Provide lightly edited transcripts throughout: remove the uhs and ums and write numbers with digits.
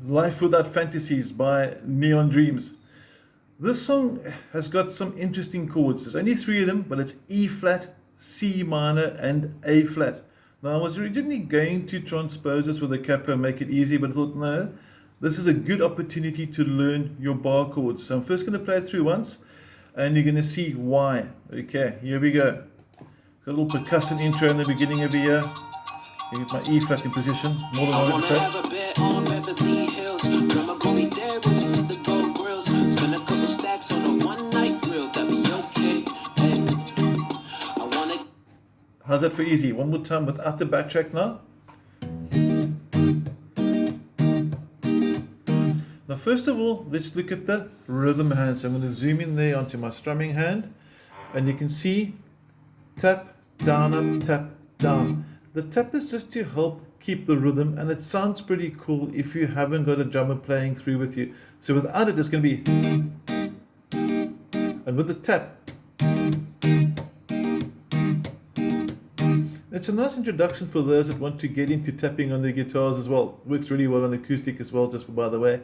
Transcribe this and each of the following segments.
Life Without Fantasies by Neon Dreams. This song has got some interesting chords. There's only three of them, but it's E flat, C minor, and A flat. Now, I was originally going to transpose this with a capo and make it easy, but I thought, no, this is a good opportunity to learn your bar chords. So I'm first going to play it through once, and you're going to see why. Okay, here we go. Got a little percussion intro in the beginning over here. I get my E flat in position, more than one to play. How's that for easy? One more time without the backtrack now. Now first of all, let's look at the rhythm hand. So I'm going to zoom in there onto my strumming hand, and you can see tap, down, up, tap, down. The tap is just to help keep the rhythm, and it sounds pretty cool if you haven't got a drummer playing through with you. So without it, it's going to be, and with the tap, it's a nice introduction for those that want to get into tapping on their guitars as well. Works really well on acoustic as well, just for by the way.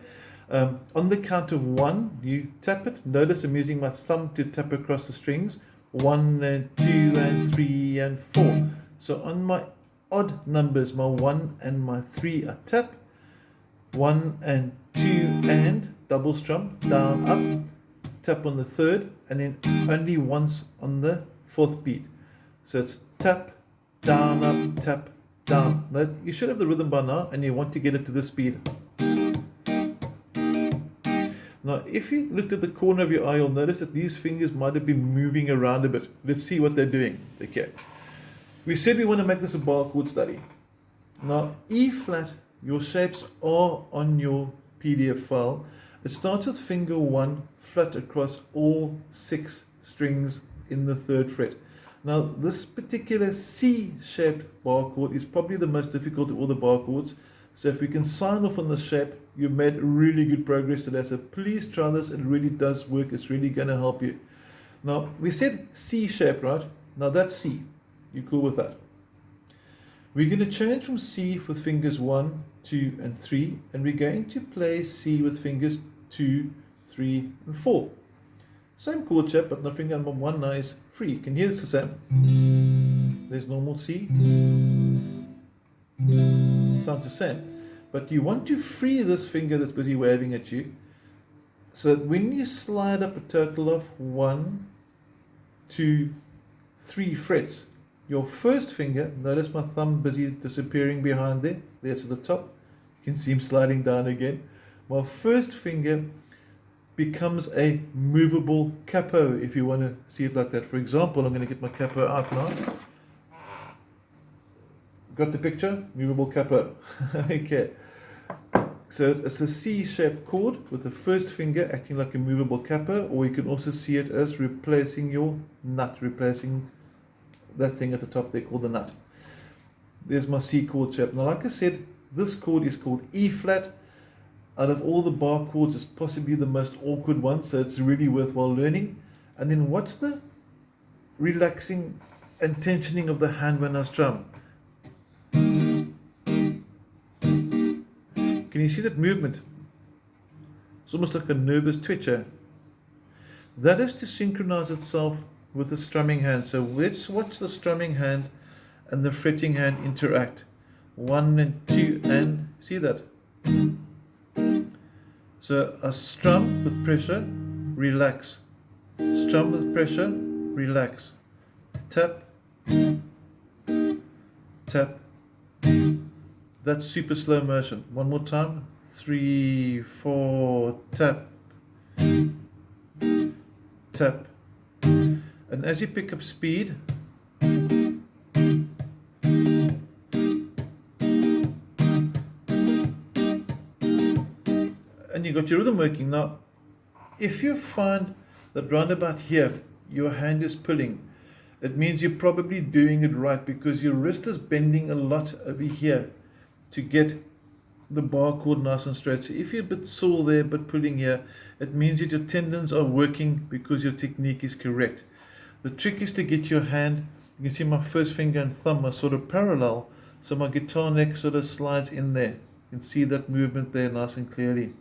On the count of one, you tap it. Notice I'm using my thumb to tap across the strings. 1 and 2 and 3 and 4. So on my odd numbers, my 1 and my 3 are tap. 1 and 2 and double strum, down, up, tap on the third, and then only once on the fourth beat. So it's tap, down, up, tap, down. Now, you should have the rhythm by now, and you want to get it to this speed. Now, if you looked at the corner of your eye, you'll notice that these fingers might have been moving around a bit. Let's see what they're doing. Okay. We said we want to make this a bar chord study. Now, E flat, your shapes are on your PDF file. It starts with finger 1 flat across all 6 strings in the 3rd fret. Now, this particular C-shaped bar chord is probably the most difficult of all the bar chords. So if we can sign off on this shape, you've made really good progress today. So please try this. It really does work. It's really going to help you. Now, we said C-shape, right? Now, that's C. You cool with that? We're going to change from C with fingers 1, 2, and 3. And we're going to play C with fingers 2, 3, and 4. Same chord shape, but the finger number 1 now is free. Can you hear this the same? There's normal C. Sounds the same. But you want to free this finger that's busy waving at you. So that when you slide up a total of 1, 2, 3 frets, your first finger, notice my thumb busy disappearing behind there. There's at the top. You can see him sliding down again. My first finger becomes a movable capo, if you want to see it like that. For example, I'm going to get my capo out now. Got the picture? Movable capo. Okay. So it's a C-shaped chord with the first finger acting like a movable capo, or you can also see it as replacing your nut, replacing that thing at the top there called the nut. There's my C chord shape. Now, like I said, this chord is called E flat. Out of all the bar chords, it's possibly the most awkward one, so it's really worthwhile learning. And then what's the relaxing and tensioning of the hand when I strum? Can you see that movement? It's almost like a nervous twitcher. That is to synchronize itself with the strumming hand. So let's watch the strumming hand and the fretting hand interact. 1 and 2 and see that? So a strum with pressure, relax. Strum with pressure, relax. Tap, tap. That's super slow motion. One more time. 3, 4, tap, tap. And as you pick up speed, and you got your rhythm working. Now, if you find that round about here, your hand is pulling, it means you're probably doing it right, because your wrist is bending a lot over here to get the bar chord nice and straight. So if you're a bit sore there but pulling here, it means that your tendons are working because your technique is correct. The trick is to get your hand, you can see my first finger and thumb are sort of parallel, so my guitar neck sort of slides in there. You can see that movement there nice and clearly.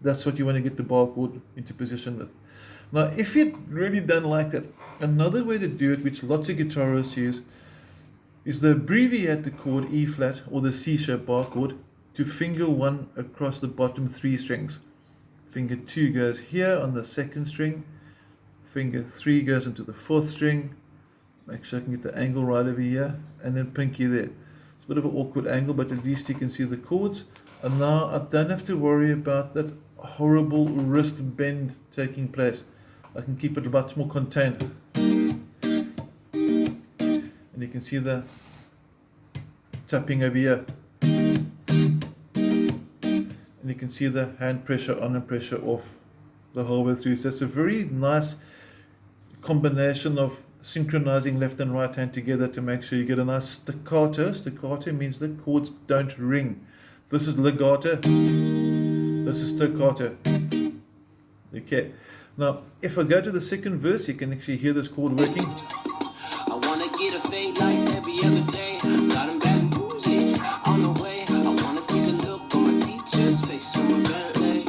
That's what you want to get the bar chord into position with. Now, if you really don't like that, another way to do it, which lots of guitarists use, is to abbreviate the chord E flat or the C sharp bar chord to finger 1 across the bottom 3 strings. Finger 2 goes here on the 2nd string. Finger 3 goes into the 4th string. Make sure I can get the angle right over here. And then pinky there. It's a bit of an awkward angle, but at least you can see the chords. And now I don't have to worry about that horrible wrist bend taking place. I can keep it much more contained. And you can see the tapping over here. And you can see the hand pressure on and pressure off the whole way through. So it's a very nice combination of synchronizing left and right hand together to make sure you get a nice staccato. Staccato means the chords don't ring. This is legato. This is staccato. Okay. Now, if I go to the second verse, you can actually hear this chord working. I wanna get a fade like every other day. Got him back and bougie on the way. I wanna see the look on my teacher's face from my birthday.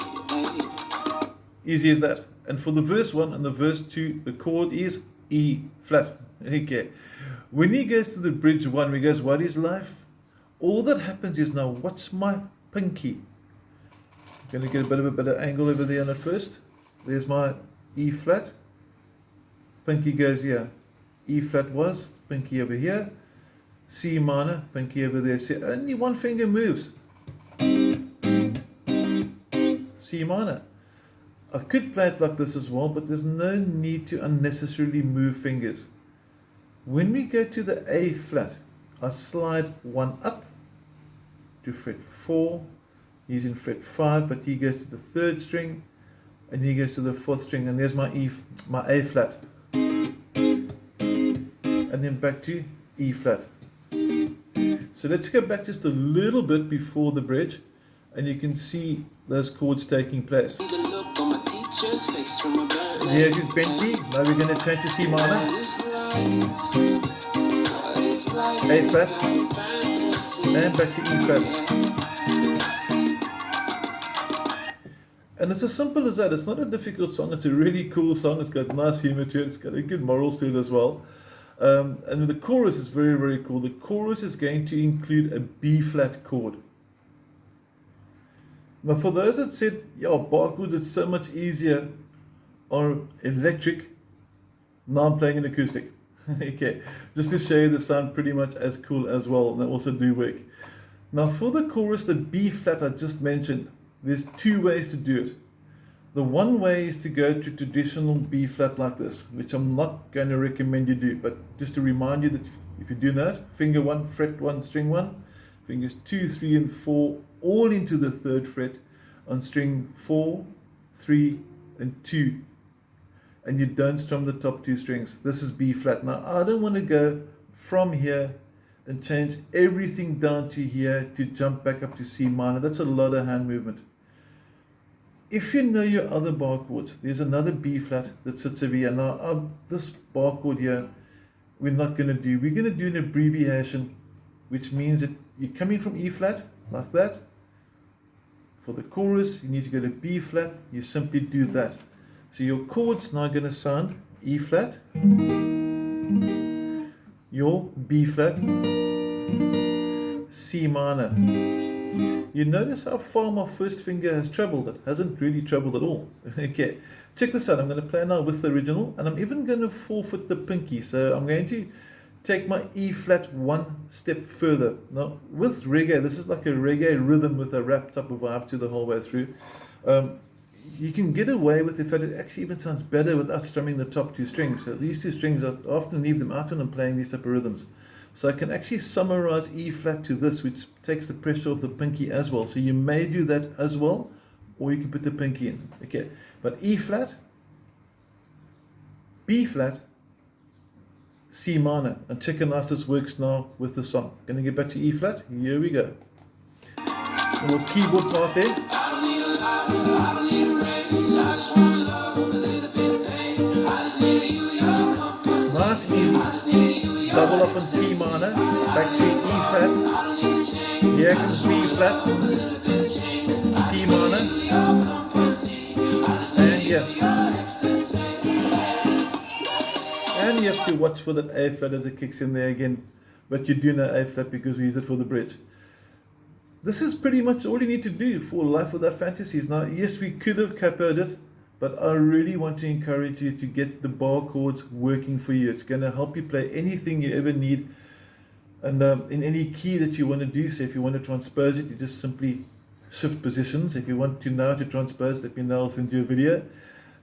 Easy as that. And for the verse 1 and the verse 2, the chord is E flat. Okay. When he goes to the bridge 1, he goes, what is life? All that happens is now, what's my pinky? I'm going to get a bit of a better angle over there on it first. There's my E flat. Pinky goes here. E flat was, pinky over here. C minor, pinky over there. So only one finger moves. C minor. I could play it like this as well, but there's no need to unnecessarily move fingers. When we go to the A flat, I slide 1 up to fret 4. He's in fret 5, but he goes to the 3rd string, and he goes to the 4th string, and there's my A flat. And then back to E flat. So let's go back just a little bit before the bridge, and you can see those chords taking place. Here's his Bentley. Now we're going to change to C minor. A flat. And back to E flat. And it's as simple as that. It's not a difficult song. It's a really cool song. It's got nice humor to it. It's got a good morals to it as well. And the chorus is very, very cool. The chorus is going to include a B flat chord. Now, for those that said, yeah, bar chords, it's so much easier on electric, now I'm playing an acoustic. Okay, just to show you the sound pretty much as cool as well, and they also do work. Now, for the chorus, the B flat I just mentioned, there's 2 ways to do it. The one way is to go to traditional B flat like this, which I'm not going to recommend you do, but just to remind you that if you do that, finger 1, fret 1, string 1, fingers 2, 3, and 4, all into the 3rd fret on string 4, 3, and 2. And you don't strum the top 2 strings. This is B flat. Now, I don't want to go from here and change everything down to here to jump back up to C minor. That's a lot of hand movement. If you know your other bar chords, there's another B flat that sits over here. Now, this bar chord here, we're not going to do. We're going to do an abbreviation, which means that you're coming from E flat, like that. For the chorus, you need to go to B flat. You simply do that. So your chord's now going to sound E flat, your B flat, C minor. You notice how far my first finger has traveled. It hasn't really traveled at all. Okay, check this out. I'm going to play now with the original, and I'm even going to forfeit the pinky. So I'm going to take my E flat 1 step further. Now, with reggae, this is like a reggae rhythm with a rap type of vibe to the whole way through. You can get away with the fact it actually even sounds better without strumming the top 2 strings. So these 2 strings, I often leave them out when I'm playing these type of rhythms. So I can actually summarize E flat to this, which takes the pressure off the pinky as well. So you may do that as well, or you can put the pinky in. Okay, but E flat, B flat, C minor. And check how nice this works now with the song. Gonna get back to E flat. Here we go. A little keyboard part there. Nice, easy. Double up on C minor, back to E flat. Here comes B flat, C minor, and here. And you have to watch for that A flat as it kicks in there again, but you do know A flat because we use it for the bridge. This is pretty much all you need to do for Life Without Fantasies. Now, yes, we could have capoed it, but I really want to encourage you to get the bar chords working for you. It's going to help you play anything you ever need, and in any key that you want to do. So if you want to transpose it, you just simply shift positions. If you want to know how to transpose, let me know, I'll send you a video.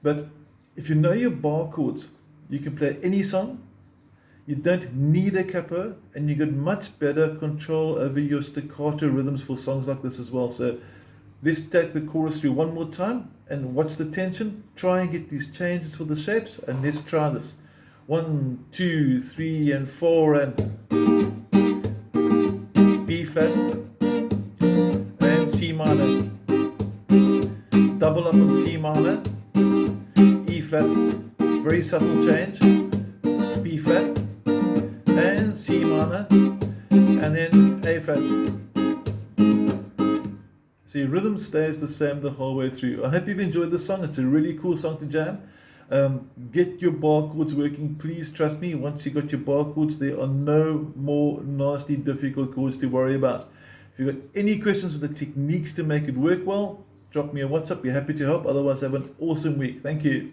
But if you know your bar chords, you can play any song. You don't need a capo, and you get much better control over your staccato rhythms for songs like this as well. So let's take the chorus through one more time and watch the tension. Try and get these changes for the shapes, and let's try this. 1, 2, 3, and 4, and B flat and C minor. Double up on C minor, E flat, very subtle change, B flat and C minor, and then A flat. So your rhythm stays the same the whole way through. I hope you've enjoyed this song. It's a really cool song to jam. Get your bar chords working. Please trust me, once you got your bar chords, there are no more nasty, difficult chords to worry about. If you've got any questions with the techniques to make it work well, drop me a WhatsApp. We're happy to help. Otherwise, have an awesome week. Thank you.